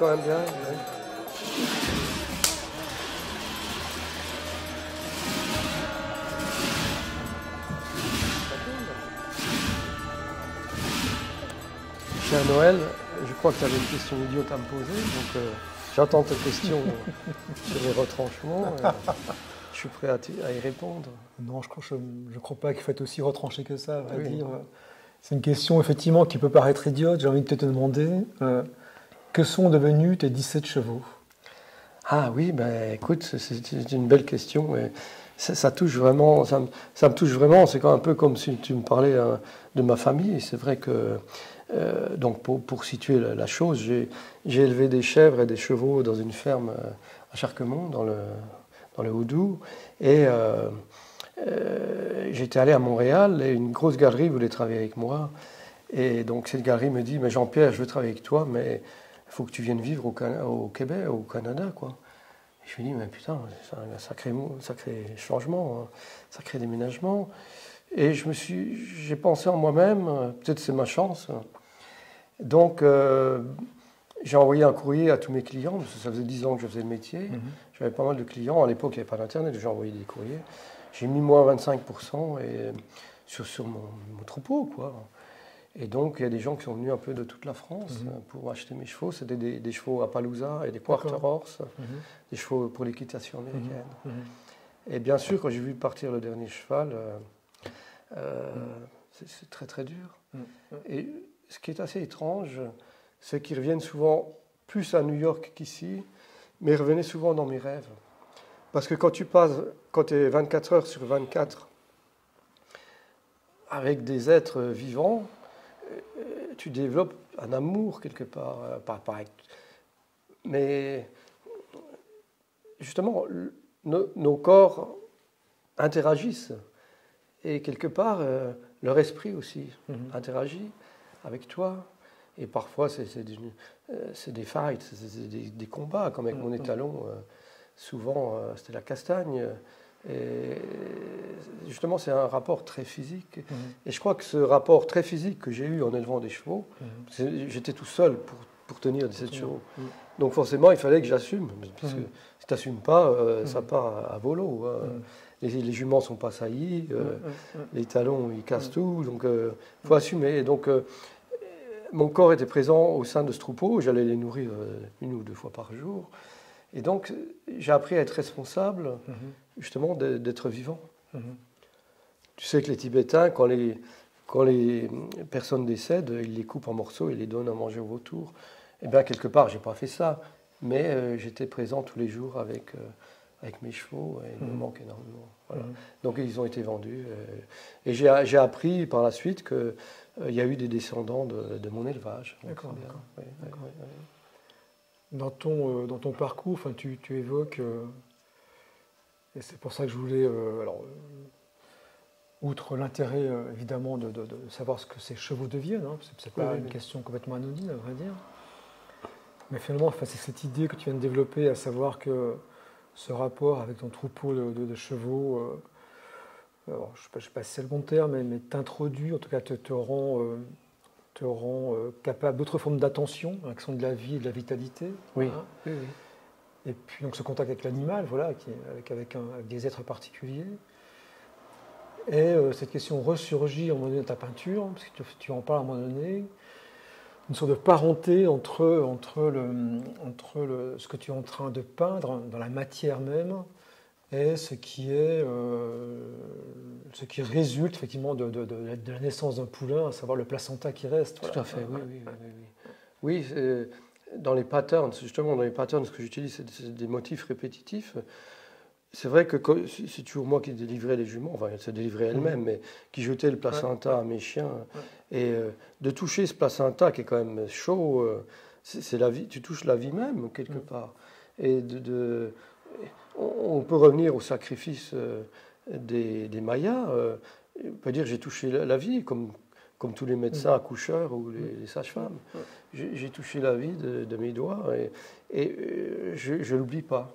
quand même bien. Ouais. Cher Noël, je crois que tu avais une question idiote à me poser, donc j'attends ta question sur les retranchements. Je suis prêt à y répondre. Non, je ne crois pas qu'il faut être aussi retranché que ça, à vrai Oui. dire. C'est une question, effectivement, qui peut paraître idiote. J'ai envie de te demander, que sont devenus tes 17 chevaux? Ah oui, ben écoute, c'est une belle question. Et ça touche vraiment, ça me touche vraiment. C'est un peu comme si tu me parlais de ma famille. C'est vrai que, donc pour situer la chose, j'ai élevé des chèvres et des chevaux dans une ferme à Charquemont, dans le Haut-Doubs. Et j'étais allé à Montréal et une grosse galerie voulait travailler avec moi. Et donc cette galerie me dit, mais Jean-Pierre, je veux travailler avec toi, mais il faut que tu viennes vivre au Québec, au Canada, quoi. Et je lui dis, mais putain, c'est un sacré changement, un sacré déménagement. Et j'ai pensé en moi-même, peut-être c'est ma chance. Donc j'ai envoyé un courrier à tous mes clients, parce que ça faisait 10 ans que je faisais le métier. J'avais pas mal de clients. À l'époque, il n'y avait pas d'internet, j'ai envoyé des courriers. J'ai mis moins 25% sur mon troupeau, quoi. Et donc, il y a des gens qui sont venus un peu de toute la France pour acheter mes chevaux. C'était des chevaux Appaloosa et des Quarter Horse, des chevaux pour l'équitation américaine. Et bien sûr, quand j'ai vu partir le dernier cheval, c'est très très dur. Et ce qui est assez étrange, c'est qu'ils reviennent souvent plus à New York qu'ici, mais ils revenaient souvent dans mes rêves. Parce que quand tu es 24 heures sur 24 avec des êtres vivants, tu développes un amour quelque part. Mais justement, nos corps interagissent. Et quelque part, leur esprit aussi interagit avec toi. Et parfois, c'est des fights, c'est des combats, comme avec mon étalon. Souvent, c'était la castagne. Et justement, c'est un rapport très physique. Et je crois que ce rapport très physique que j'ai eu en élevant des chevaux, j'étais tout seul pour tenir 17 chevaux. Donc forcément, il fallait que j'assume. Parce que si tu n'assumes pas, ça part à volo. Les juments ne sont pas saillies, les talons, ils cassent tout. Donc, il faut assumer. Et donc, mon corps était présent au sein de ce troupeau. J'allais les nourrir 1 ou 2 fois par jour. Et donc, j'ai appris à être responsable, justement, d'être vivant. Tu sais que les Tibétains, quand les personnes décèdent, ils les coupent en morceaux et les donnent à manger aux vautours. Eh bien, quelque part, je n'ai pas fait ça, mais j'étais présent tous les jours avec mes chevaux et ils me manquent énormément. Voilà. Donc, ils ont été vendus. Et j'ai appris par la suite qu'il y a eu des descendants de mon élevage. D'accord. Oui. Dans ton parcours, enfin, tu évoques, et c'est pour ça que je voulais, outre l'intérêt évidemment de savoir ce que ces chevaux deviennent, hein, parce que c'est pas une question complètement anodine à vrai dire, mais finalement, enfin, c'est cette idée que tu viens de développer, à savoir que ce rapport avec ton troupeau de chevaux, alors, je ne sais pas si c'est le bon terme, mais t'introduit, en tout cas te rend capable d'autres formes d'attention, hein, qui sont de la vie et de la vitalité. Oui. Hein. Oui. Et puis donc ce contact avec l'animal, voilà, avec des êtres particuliers. Et cette question ressurgit à un moment donné dans ta peinture, parce que tu en parles à un moment donné, une sorte de parenté entre ce que tu es en train de peindre dans la matière même et ce qui résulte effectivement de la naissance d'un poulain, à savoir le placenta qui reste. Tout à fait, oui. Oui, dans les patterns, justement, ce que j'utilise, c'est des motifs répétitifs. C'est vrai que c'est toujours moi qui délivrais les juments, enfin, elle se délivrait elle-même, mais qui jetait le placenta à mes chiens. Et de toucher ce placenta qui est quand même chaud, c'est la vie, tu touches la vie même, quelque part. Et on peut revenir au sacrifice des Mayas. On peut dire que j'ai touché la vie, comme tous les médecins accoucheurs ou les sages-femmes. J'ai touché la vie de mes doigts et je ne l'oublie pas.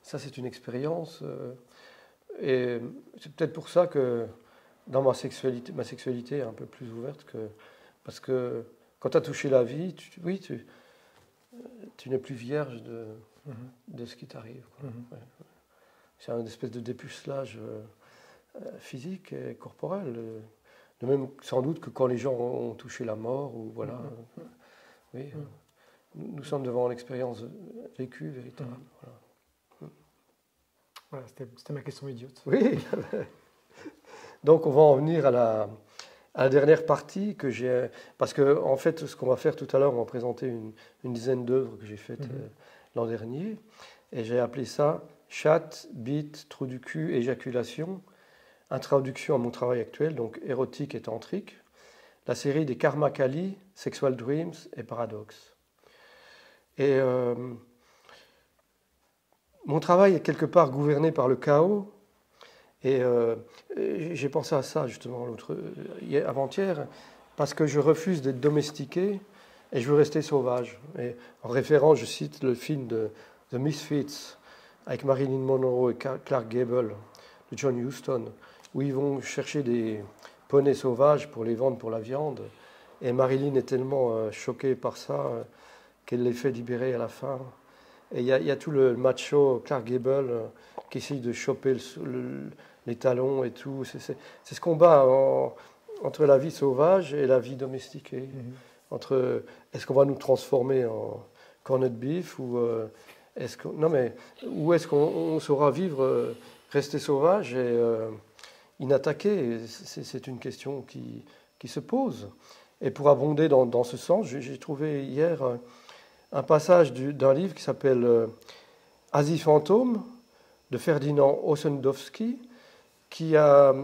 Ça, c'est une expérience. Et c'est peut-être pour ça que dans ma sexualité est un peu plus ouverte parce que quand tu as touché la vie, tu n'es plus vierge de ce qui t'arrive. Ouais. C'est une espèce de dépucelage physique et corporel. De même, sans doute que quand les gens ont touché la mort, ou voilà. Oui, nous sommes devant l'expérience vécue, véritable. Voilà, c'était ma question idiote. Oui. Donc on va en venir à la dernière partie que j'ai... Parce que en fait, ce qu'on va faire tout à l'heure, on va présenter une dizaine d'œuvres que j'ai faites l'an dernier. Et j'ai appelé ça « Chat, bite, trou du cul, éjaculation ». Introduction à mon travail actuel, donc érotique et tantrique. La série des Karma Kali, Sexual Dreams et Paradox. Et mon travail est quelque part gouverné par le chaos. Et j'ai pensé à ça justement avant-hier, parce que je refuse d'être domestiqué et je veux rester sauvage. Et en référence, je cite le film de The Misfits avec Marilyn Monroe et Clark Gable de John Huston, où ils vont chercher des poneys sauvages pour les vendre pour la viande. Et Marilyn est tellement choquée par ça qu'elle les fait libérer à la fin. Et il y a tout le macho Clark Gable qui essaye de choper les talons et tout. C'est ce combat entre la vie sauvage et la vie domestiquée. Entre est-ce qu'on va nous transformer en corned beef ou est-ce qu'on saura vivre, rester sauvage et inattaqué. C'est une question qui se pose. Et pour abonder dans ce sens, j'ai trouvé hier un passage d'un livre qui s'appelle Asie fantôme de Ferdinand Ossendowski, qui a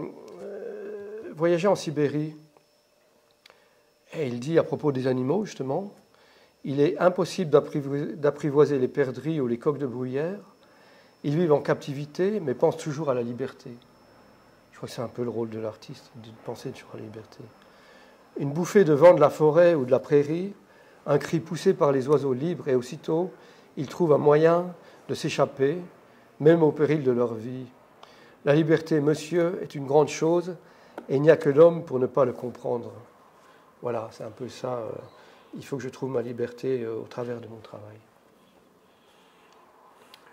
voyagé en Sibérie. Et il dit à propos des animaux, justement, il est impossible d'apprivoiser les perdrix ou les coqs de bruyère. Ils vivent en captivité, mais pensent toujours à la liberté. Je crois que c'est un peu le rôle de l'artiste, de penser toujours à la liberté. Une bouffée de vent de la forêt ou de la prairie, un cri poussé par les oiseaux libres, et aussitôt, ils trouvent un moyen de s'échapper, même au péril de leur vie. La liberté, monsieur, est une grande chose, et il n'y a que l'homme pour ne pas le comprendre. Voilà, c'est un peu ça. Il faut que je trouve ma liberté au travers de mon travail.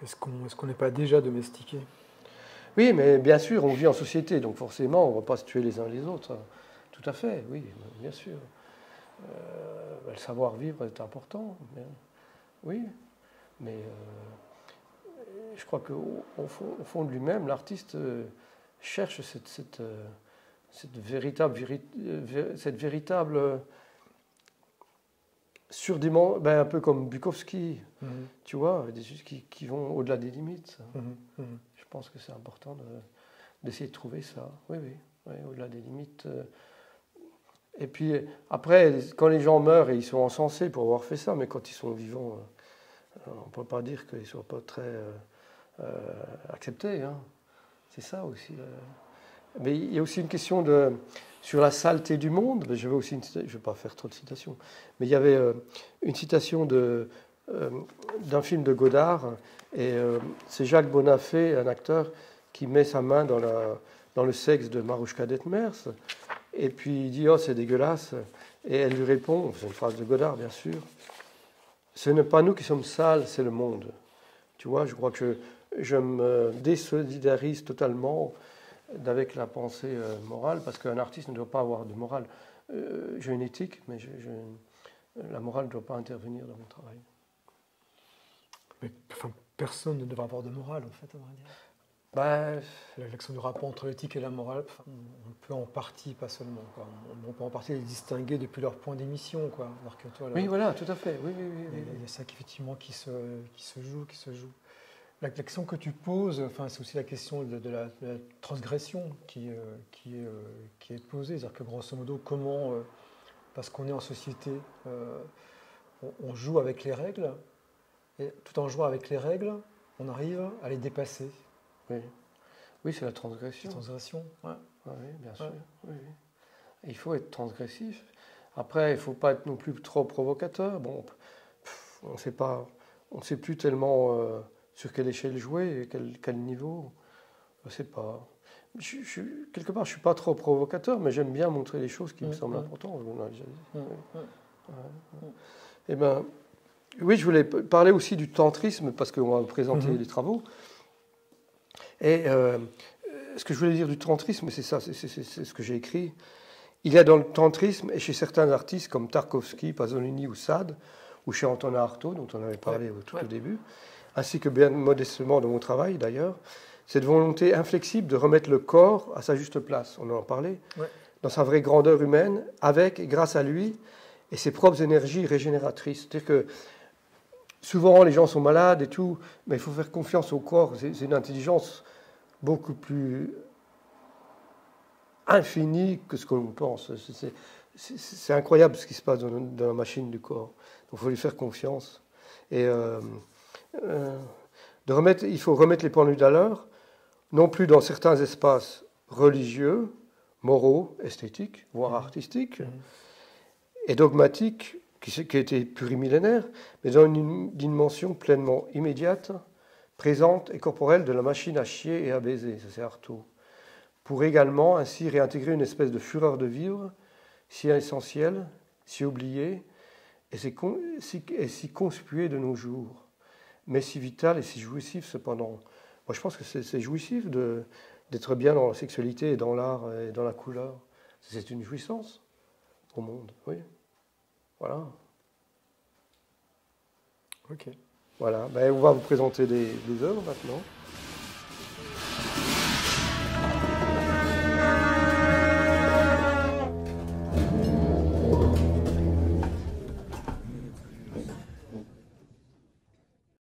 Est-ce qu'on n'est pas déjà domestiqué ? Oui, mais bien sûr, on vit en société, donc forcément, on ne va pas se tuer les uns les autres. Tout à fait, oui, bien sûr. Le savoir-vivre est important, oui, mais je crois qu'au fond de lui-même, l'artiste cherche cette véritable surdimension, un peu comme Bukowski, tu vois, des choses qui vont au-delà des limites. Je pense que c'est important d'essayer de trouver ça, oui, au-delà des limites. Et puis après, quand les gens meurent, et ils sont encensés pour avoir fait ça, mais quand ils sont vivants, on ne peut pas dire qu'ils ne soient pas très acceptés. Hein. C'est ça aussi. Mais il y a aussi une question sur la saleté du monde. Je ne vais pas faire trop de citations, mais il y avait une citation d'un film de Godard, et c'est Jacques Bonafé, un acteur, qui met sa main dans le sexe de Marouchka Detmers, et puis il dit « Oh, c'est dégueulasse », et elle lui répond, c'est une phrase de Godard bien sûr, « Ce n'est pas nous qui sommes sales, c'est le monde ». Tu vois, je crois que je me désolidarise totalement avec la pensée morale, parce qu'un artiste ne doit pas avoir de morale. J'ai une éthique, mais la morale ne doit pas intervenir dans mon travail. Mais personne ne devrait avoir de morale, en fait, on va dire. L'action du rapport entre l'éthique et la morale, on peut en partie, pas seulement, quoi. On peut en partie les distinguer depuis leur point d'émission, quoi. Alors que toi, oui, voilà, tout à fait. Oui. Il y a ça effectivement qui se joue. La question que tu poses, c'est aussi la question de la transgression qui est posée. C'est-à-dire que grosso modo, comment, parce qu'on est en société, on joue avec les règles, et tout en jouant avec les règles, on arrive à les dépasser. Oui, c'est la transgression. Ouais. Oui, bien sûr. Oui. Il faut être transgressif. Après, il ne faut pas être non plus trop provocateur. Bon, on ne sait plus tellement sur quelle échelle jouer, quel niveau. Je ne sais pas. Quelque part, je ne suis pas trop provocateur, mais j'aime bien montrer les choses qui me semblent importantes. On a déjà dit. Eh bien, Oui, je voulais parler aussi du tantrisme, parce qu'on va présenter les travaux. Et ce que je voulais dire du tantrisme, c'est ça, c'est ce que j'ai écrit. Il y a dans le tantrisme, et chez certains artistes comme Tarkovsky, Pasolini ou Sade, ou chez Antonin Artaud, dont on avait parlé tout au début, ainsi que bien modestement dans mon travail d'ailleurs, cette volonté inflexible de remettre le corps à sa juste place, on en a parlé, dans sa vraie grandeur humaine, avec et grâce à lui, et ses propres énergies régénératrices. C'est-à-dire que souvent les gens sont malades et tout, mais il faut faire confiance au corps, c'est une intelligence beaucoup plus infinie que ce qu'on pense. C'est incroyable ce qui se passe dans la machine du corps. Donc il faut lui faire confiance. Et il faut remettre les pendules à l'heure, non plus dans certains espaces religieux, moraux, esthétiques, voire artistiques, et dogmatiques, qui étaient plurimillénaires, mais dans une dimension pleinement immédiate, présente et corporelle de la machine à chier et à baiser, ça c'est Artaud, pour également ainsi réintégrer une espèce de fureur de vivre, si essentielle, si oubliée, et si conspuée de nos jours, mais si vitale et si jouissif cependant. Moi je pense que c'est jouissif d'être bien dans la sexualité et dans l'art et dans la couleur. C'est une jouissance au monde, oui. Voilà. Ok. Voilà, ben, on va vous présenter les œuvres maintenant.